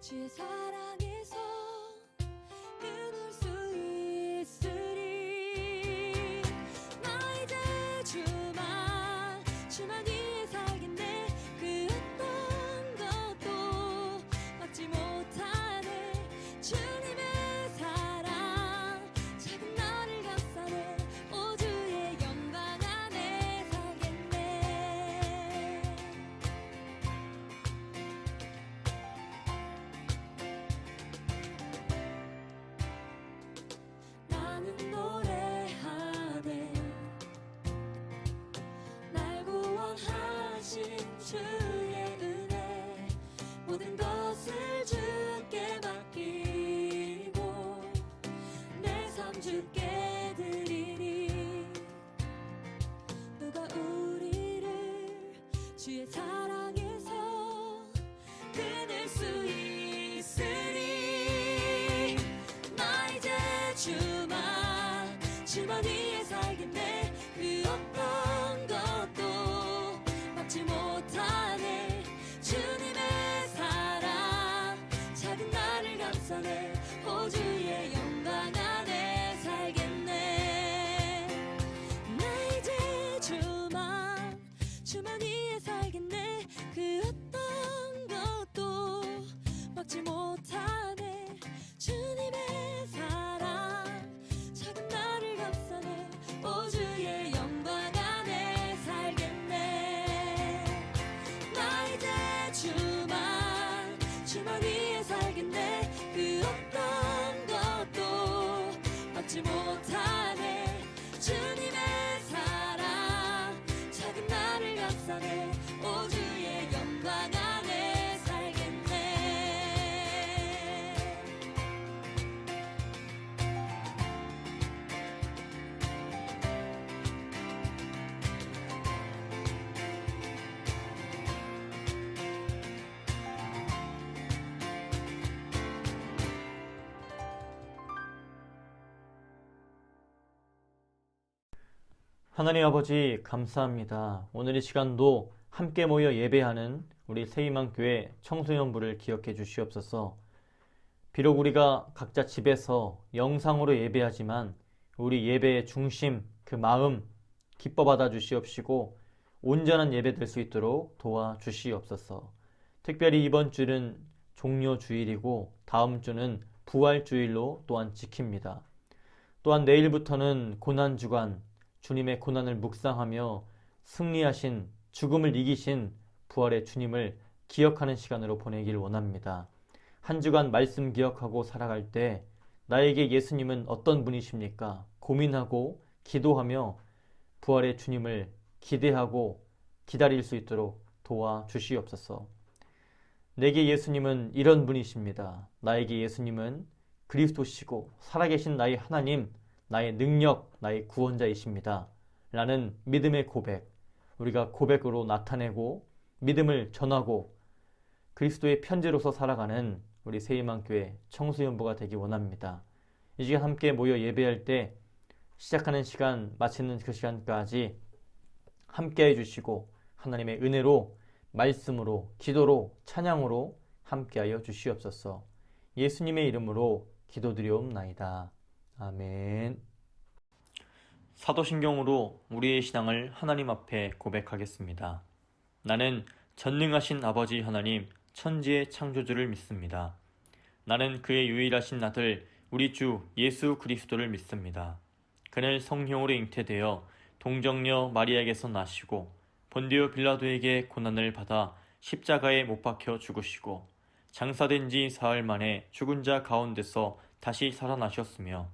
주의 사랑에서 끊을 수 있으리. 나 이제 주만 위해 살겠네. 그 어떤 것도 막지 못하네. 주님의 사랑 작은 나를 감싸네. 오 주의 영광 안에 살겠네. 나는 노래하네. 날 구원하신 주의 은혜, 모든 것을 주께 맡기고 내 삶 주께 드리리. 누가 우리를 주의 사랑에서 끊을 수 있으리. 나 이제 주만 위해 살겠네. 그 어떤 것도 막지 못하네. 주님의 사랑 작은 나를 감싸네. 오 주의 영광 안에 살겠네. 나 이제 주만 위해 살겠네. 그 어떤 것도 막지 못하네. 주님의 사랑 작은 나를 감싸네. 오 주의 영광 안에 살겠네. 나 이제 주만 위해 살겠네. 그 어떤 것도 막지 못하네. 주님의 사랑 작은 나를 감싸네. 오 주의 영광 안에 살겠네. 하나님 아버지 감사합니다. 오늘 이 시간도 함께 모여 예배하는 우리 새희망교회 청소년부를 기억해 주시옵소서. 비록 우리가 각자 집에서 영상으로 예배하지만 우리 예배의 중심, 그 마음 기뻐 받아 주시옵시고 온전한 예배 될 수 있도록 도와주시옵소서. 특별히 이번 주는 종료주일이고 다음 주는 부활주일로 또한 지킵니다. 또한 내일부터는 고난주간, 주님의 고난을 묵상하며 승리하신, 죽음을 이기신 부활의 주님을 기억하는 시간으로 보내길 원합니다. 한 주간 말씀 기억하고 살아갈 때 나에게 예수님은 어떤 분이십니까? 고민하고 기도하며 부활의 주님을 기대하고 기다릴 수 있도록 도와주시옵소서. 내게 예수님은 이런 분이십니다. 나에게 예수님은 그리스도시고 살아계신 나의 하나님, 나의 능력, 나의 구원자이십니다. 라는 믿음의 고백, 우리가 고백으로 나타내고 믿음을 전하고 그리스도의 편지로서 살아가는 우리 새희망교회 청소년부가 되기 원합니다. 이 시간 함께 모여 예배할 때 시작하는 시간, 마치는 그 시간까지 함께 해주시고 하나님의 은혜로, 말씀으로, 기도로, 찬양으로 함께하여 주시옵소서. 예수님의 이름으로 기도드리옵나이다. 아멘. 사도신경으로 우리의 신앙을 하나님 앞에 고백하겠습니다. 나는 전능하신 아버지 하나님, 천지의 창조주를 믿습니다. 나는 그의 유일하신 아들 우리 주 예수 그리스도를 믿습니다. 그는 성령으로 잉태되어 동정녀 마리아에게서 나시고 본디오 빌라도에게 고난을 받아 십자가에 못 박혀 죽으시고 장사된 지 사흘 만에 죽은 자 가운데서 다시 살아나셨으며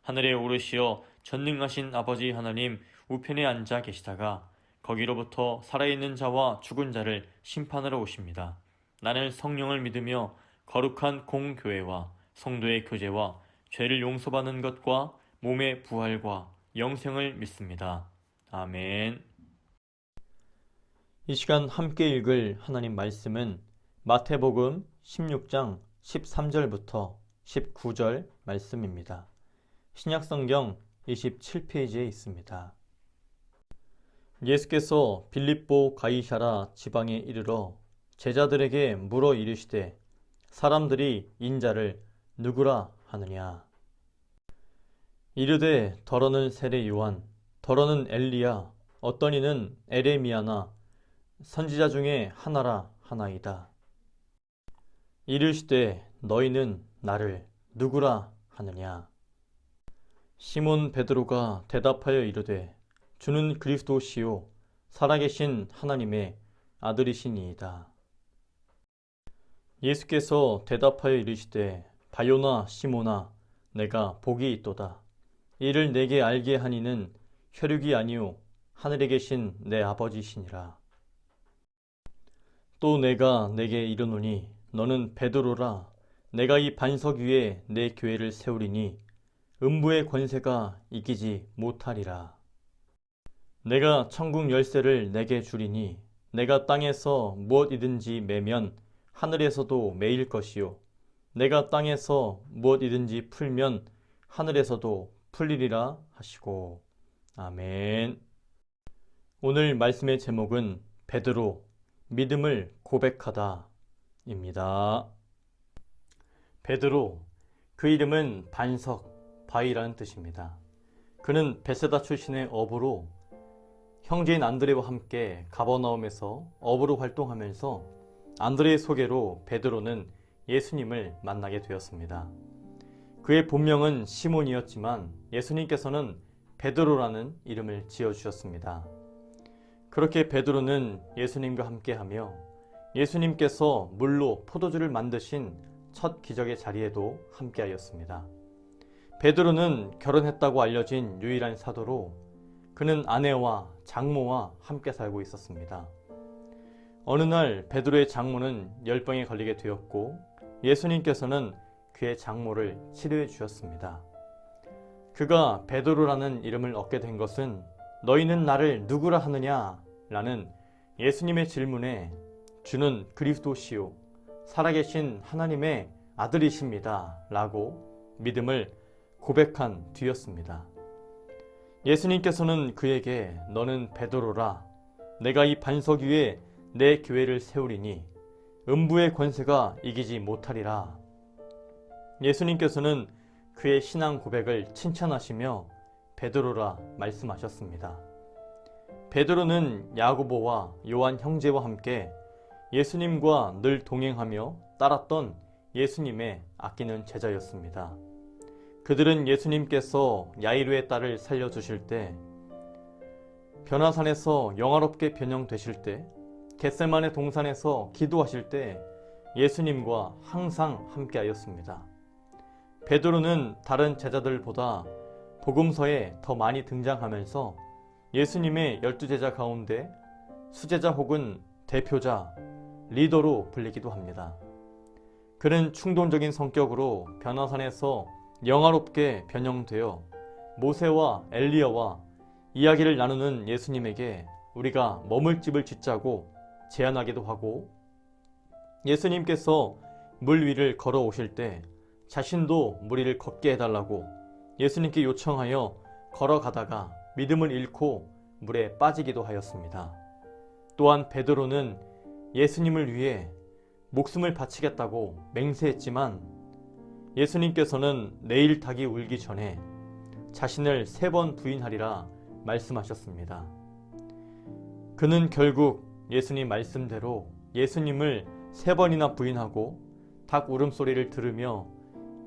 하늘에 오르시어 전능하신 아버지 하나님 우편에 앉아 계시다가 거기로부터 살아있는 자와 죽은 자를 심판하러 오십니다. 나는 성령을 믿으며 거룩한 공교회와 성도의 교제와 죄를 용서받는 것과 몸의 부활과 영생을 믿습니다. 아멘. 이 시간 함께 읽을 하나님 말씀은 마태복음 16장 13절부터 19절 말씀입니다. 신약성경 27페이지에 있습니다. 예수께서 빌립보 가이사라 지방에 이르러 제자들에게 물어 이르시되 사람들이 인자를 누구라 하느냐? 이르되 더러는 세례 요한, 더러는 엘리야, 어떤 이는 에레미야나 선지자 중에 하나라 하나이다. 이르시되 너희는 나를 누구라 하느냐? 시몬 베드로가 대답하여 이르되 주는 그리스도시요 살아계신 하나님의 아들이시니이다. 예수께서 대답하여 이르시되 바요나 시몬아 내가 복이 있도다. 이를 내게 알게 하니는 혈육이 아니요 하늘에 계신 내 아버지시니라. 또 내가 내게 이르노니 너는 베드로라. 내가 이 반석 위에 내 교회를 세우리니 음부의 권세가 이기지 못하리라. 내가 천국 열쇠를 내게 주리니 내가 땅에서 무엇이든지 매면 하늘에서도 매일 것이요 내가 땅에서 무엇이든지 풀면 하늘에서도 풀리리라 하시고. 아멘. 오늘 말씀의 제목은 베드로 믿음을 고백하다 입니다. 베드로, 그 이름은 반석, 바위라는 뜻입니다. 그는 베세다 출신의 어부로 형제인 안드레와 함께 가버나움에서 어부로 활동하면서 안드레의 소개로 베드로는 예수님을 만나게 되었습니다. 그의 본명은 시몬이었지만 예수님께서는 베드로라는 이름을 지어주셨습니다. 그렇게 베드로는 예수님과 함께하며 예수님께서 물로 포도주를 만드신 첫 기적의 자리에도 함께하였습니다. 베드로는 결혼했다고 알려진 유일한 사도로 그는 아내와 장모와 함께 살고 있었습니다. 어느 날 베드로의 장모는 열병에 걸리게 되었고 예수님께서는 그의 장모를 치료해 주셨습니다. 그가 베드로라는 이름을 얻게 된 것은 너희는 나를 누구라 하느냐? 라는 예수님의 질문에 주는 그리스도시요 살아계신 하나님의 아들이십니다. 라고 믿음을 고백한 뒤였습니다. 예수님께서는 그에게 너는 베드로라. 내가 이 반석 위에 내 교회를 세우리니 음부의 권세가 이기지 못하리라. 예수님께서는 그의 신앙 고백을 칭찬하시며 베드로라 말씀하셨습니다. 베드로는 야고보와 요한 형제와 함께 예수님과 늘 동행하며 따랐던 예수님의 아끼는 제자였습니다. 그들은 예수님께서 야이로의 딸을 살려주실 때 변화산에서 영화롭게 변형되실 때, 겟세마네 동산에서 기도하실 때 예수님과 항상 함께하였습니다. 베드로는 다른 제자들보다 복음서에 더 많이 등장하면서 예수님의 12제자 가운데 수제자 혹은 대표자, 리더로 불리기도 합니다. 그는 충동적인 성격으로 변화산에서 영화롭게 변형되어 모세와 엘리야와 이야기를 나누는 예수님에게 우리가 머물 집을 짓자고 제안하기도 하고, 예수님께서 물 위를 걸어오실 때 자신도 물 위를 걷게 해달라고 예수님께 요청하여 걸어가다가 믿음을 잃고 물에 빠지기도 하였습니다. 또한 베드로는 예수님을 위해 목숨을 바치겠다고 맹세했지만 예수님께서는 내일 닭이 울기 전에 자신을 3번 부인하리라 말씀하셨습니다. 그는 결국 예수님 말씀대로 예수님을 3번이나 부인하고 닭 울음소리를 들으며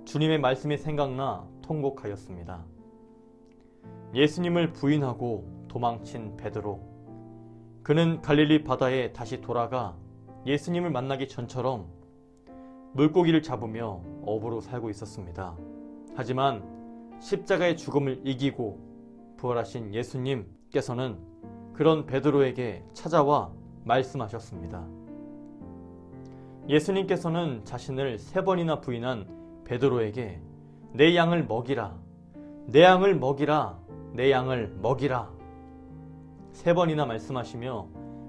주님의 말씀이 생각나 통곡하였습니다. 예수님을 부인하고 도망친 베드로. 그는 갈릴리 바다에 다시 돌아가 예수님을 만나기 전처럼 물고기를 잡으며 어부로 살고 있었습니다. 하지만 십자가의 죽음을 이기고 부활하신 예수님께서는 그런 베드로에게 찾아와 말씀하셨습니다. 예수님께서는 자신을 3번이나 부인한 베드로에게 내 양을 먹이라, 내 양을 먹이라, 내 양을 먹이라 3번이나 말씀하시며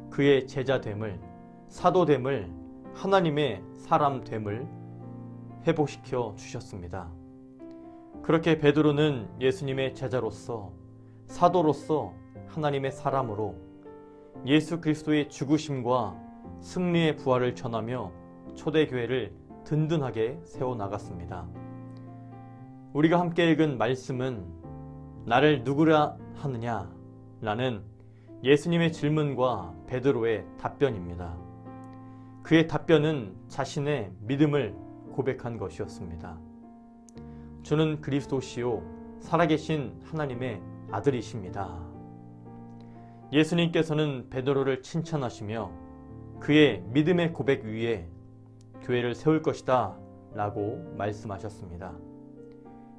그의 제자됨을, 사도됨을, 하나님의 사람됨을 회복시켜 주셨습니다. 그렇게 베드로는 예수님의 제자로서, 사도로서, 하나님의 사람으로 예수 그리스도의 죽으심과 승리의 부활을 전하며 초대교회를 든든하게 세워나갔습니다. 우리가 함께 읽은 말씀은 나를 누구라 하느냐? 라는 예수님의 질문과 베드로의 답변입니다. 그의 답변은 자신의 믿음을 고백한 것이었습니다. 주는 그리스도시요 살아계신 하나님의 아들이십니다. 예수님께서는 베드로를 칭찬하시며 그의 믿음의 고백 위에 교회를 세울 것이다 라고 말씀하셨습니다.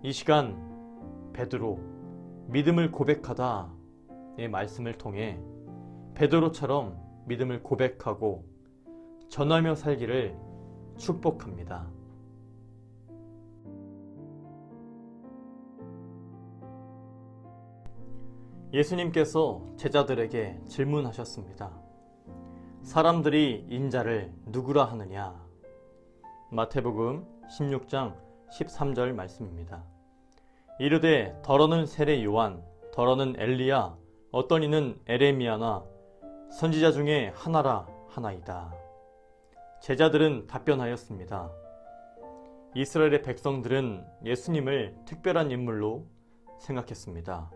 이 시간 베드로 믿음을 고백하다 의 말씀을 통해 베드로처럼 믿음을 고백하고 전하며 살기를 축복합니다. 예수님께서 제자들에게 질문하셨습니다. 사람들이 인자를 누구라 하느냐? 마태복음 16장 13절 말씀입니다. 이르되 더러는 세례 요한, 더러는 엘리야, 어떤 이는 에레미야나 선지자 중에 하나라 하나이다. 제자들은 답변하였습니다. 이스라엘의 백성들은 예수님을 특별한 인물로 생각했습니다.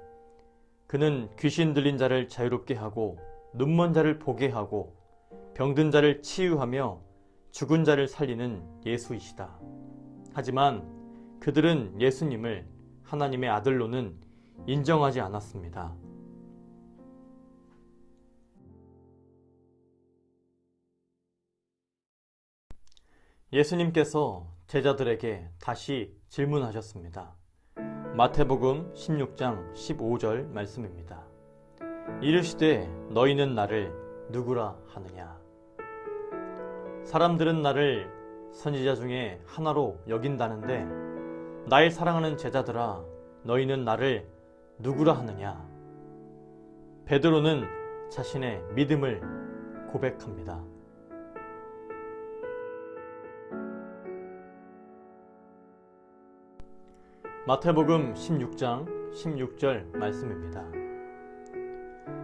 그는 귀신 들린 자를 자유롭게 하고 눈먼 자를 보게 하고 병든 자를 치유하며 죽은 자를 살리는 예수이시다. 하지만 그들은 예수님을 하나님의 아들로는 인정하지 않았습니다. 예수님께서 제자들에게 다시 질문하셨습니다. 마태복음 16장 15절 말씀입니다. 이르시되 너희는 나를 누구라 하느냐? 사람들은 나를 선지자 중에 하나로 여긴다는데 나의 사랑하는 제자들아, 너희는 나를 누구라 하느냐? 베드로는 자신의 믿음을 고백합니다. 마태복음 16장 16절 말씀입니다.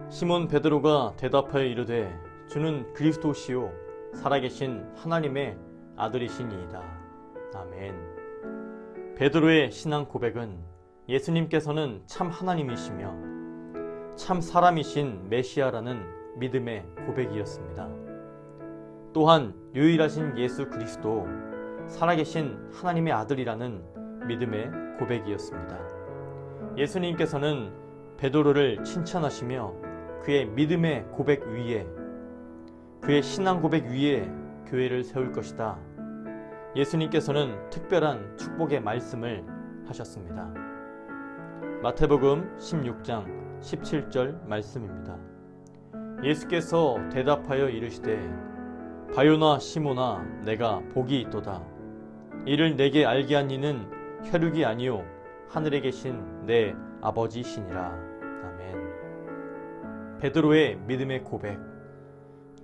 시몬 베드로가 대답하여 이르되 주는 그리스도시요 살아계신 하나님의 아들이시니이다. 아멘. 베드로의 신앙 고백은 예수님께서는 참 하나님이시며 참 사람이신 메시아라는 믿음의 고백이었습니다. 또한 유일하신 예수 그리스도 살아계신 하나님의 아들이라는 믿음의 고백이었습니다. 예수님께서는 베드로를 칭찬하시며 그의 믿음의 고백 위에, 그의 신앙 고백 위에 교회를 세울 것이다. 예수님께서는 특별한 축복의 말씀을 하셨습니다. 마태복음 16장 17절 말씀입니다. 예수께서 대답하여 이르시되 바요나 시모나 내가 복이 있도다. 이를 내게 알게 한 이는 혈육이 아니요 하늘에 계신 내 아버지시니라. 아멘. 베드로의 믿음의 고백.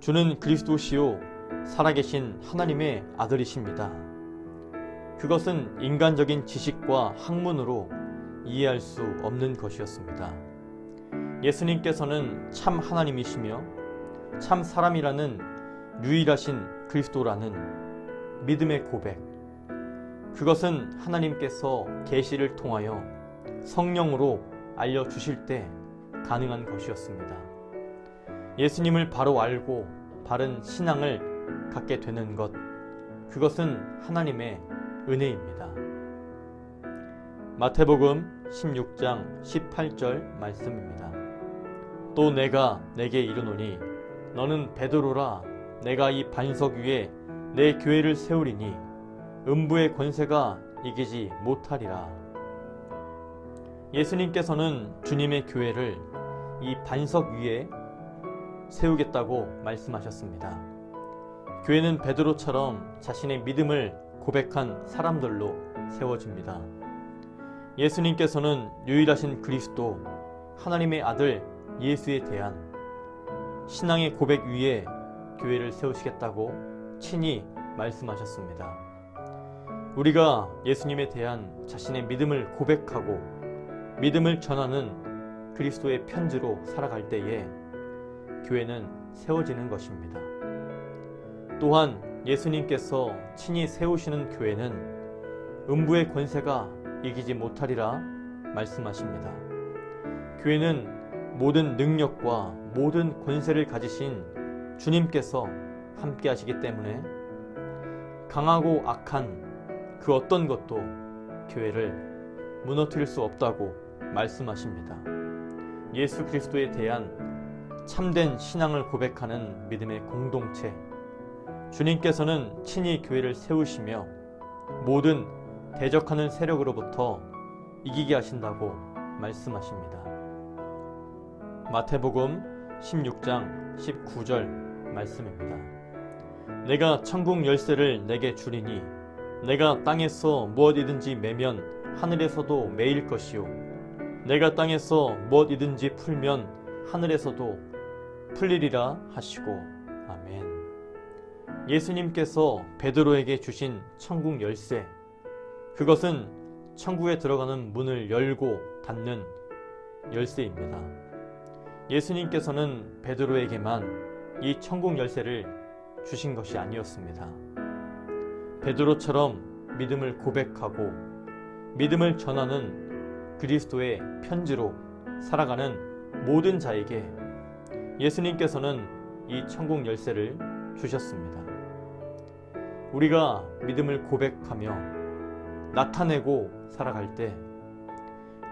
주는 그리스도시요 살아계신 하나님의 아들이십니다. 그것은 인간적인 지식과 학문으로 이해할 수 없는 것이었습니다. 예수님께서는 참 하나님이시며 참 사람이라는 유일하신 그리스도라는 믿음의 고백. 그것은 하나님께서 계시를 통하여 성령으로 알려주실 때 가능한 것이었습니다. 예수님을 바로 알고 바른 신앙을 갖게 되는 것, 그것은 하나님의 은혜입니다. 마태복음 16장 18절 말씀입니다. 또 내가 내게 이르노니 너는 베드로라. 내가 이 반석 위에 내 교회를 세우리니 음부의 권세가 이기지 못하리라. 예수님께서는 주님의 교회를 이 반석 위에 세우겠다고 말씀하셨습니다. 교회는 베드로처럼 자신의 믿음을 고백한 사람들로 세워집니다. 예수님께서는 유일하신 그리스도, 하나님의 아들 예수에 대한 신앙의 고백 위에 교회를 세우시겠다고 친히 말씀하셨습니다. 우리가 예수님에 대한 자신의 믿음을 고백하고 믿음을 전하는 그리스도의 편지로 살아갈 때에 교회는 세워지는 것입니다. 또한 예수님께서 친히 세우시는 교회는 음부의 권세가 이기지 못하리라 말씀하십니다. 교회는 모든 능력과 모든 권세를 가지신 주님께서 함께 하시기 때문에 강하고 악한 그 어떤 것도 교회를 무너뜨릴 수 없다고 말씀하십니다. 예수 그리스도에 대한 참된 신앙을 고백하는 믿음의 공동체, 주님께서는 친히 교회를 세우시며 모든 대적하는 세력으로부터 이기게 하신다고 말씀하십니다. 마태복음 16장 19절 말씀입니다. 내가 천국 열쇠를 내게 주리니 내가 땅에서 무엇이든지 매면 하늘에서도 매일 것이요 내가 땅에서 무엇이든지 풀면 하늘에서도 풀리리라 하시고. 아멘. 예수님께서 베드로에게 주신 천국 열쇠, 그것은 천국에 들어가는 문을 열고 닫는 열쇠입니다. 예수님께서는 베드로에게만 이 천국 열쇠를 주신 것이 아니었습니다. 베드로처럼 믿음을 고백하고 믿음을 전하는 그리스도의 편지로 살아가는 모든 자에게 예수님께서는 이 천국 열쇠를 주셨습니다. 우리가 믿음을 고백하며 나타내고 살아갈 때,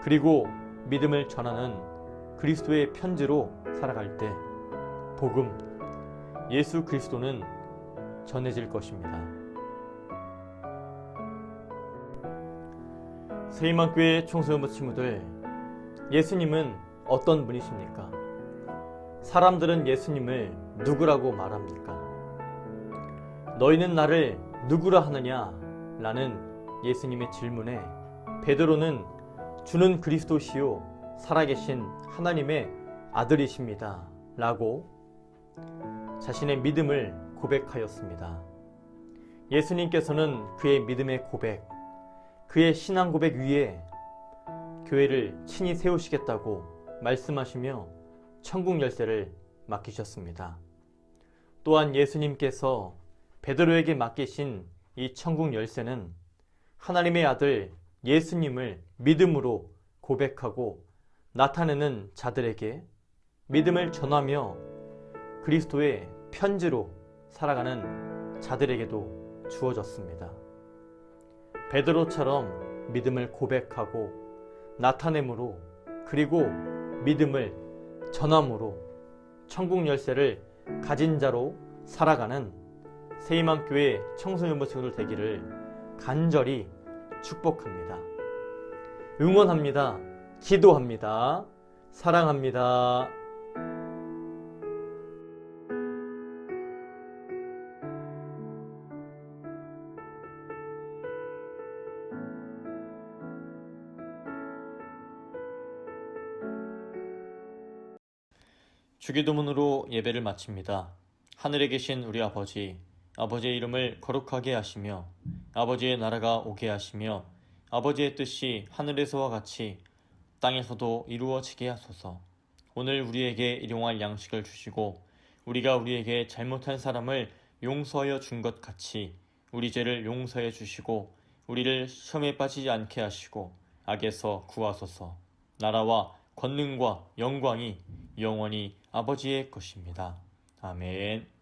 그리고 믿음을 전하는 그리스도의 편지로 살아갈 때 복음, 예수 그리스도는 전해질 것입니다. 세이만교회 총소연부 친구들, 예수님은 어떤 분이십니까? 사람들은 예수님을 누구라고 말합니까? 너희는 나를 누구라 하느냐? 라는 예수님의 질문에 베드로는 주는 그리스도시요 살아계신 하나님의 아들이십니다 라고 자신의 믿음을 고백하였습니다. 예수님께서는 그의 믿음의 고백, 그의 신앙 고백 위에 교회를 친히 세우시겠다고 말씀하시며 천국 열쇠를 맡기셨습니다. 또한 예수님께서 베드로에게 맡기신 이 천국 열쇠는 하나님의 아들 예수님을 믿음으로 고백하고 나타내는 자들에게 믿음을 전하며 그리스도의 편지로 살아가는 자들에게도 주어졌습니다. 베드로처럼 믿음을 고백하고 나타냄으로, 그리고 믿음을 전함으로 천국 열쇠를 가진 자로 살아가는 세이망교회 청소년부 친구들 되기를 간절히 축복합니다. 응원합니다. 기도합니다. 사랑합니다. 주기도문으로 예배를 마칩니다. 하늘에 계신 우리 아버지, 아버지의 이름을 거룩하게 하시며 아버지의 나라가 오게 하시며 아버지의 뜻이 하늘에서와 같이 땅에서도 이루어지게 하소서. 오늘 우리에게 일용할 양식을 주시고 우리가 우리에게 잘못한 사람을 용서하여 준 것 같이 우리 죄를 용서해 주시고 우리를 시험에 빠지지 않게 하시고 악에서 구하소서. 나라와 권능과 영광이 영원히 아버지의 것입니다. 아멘.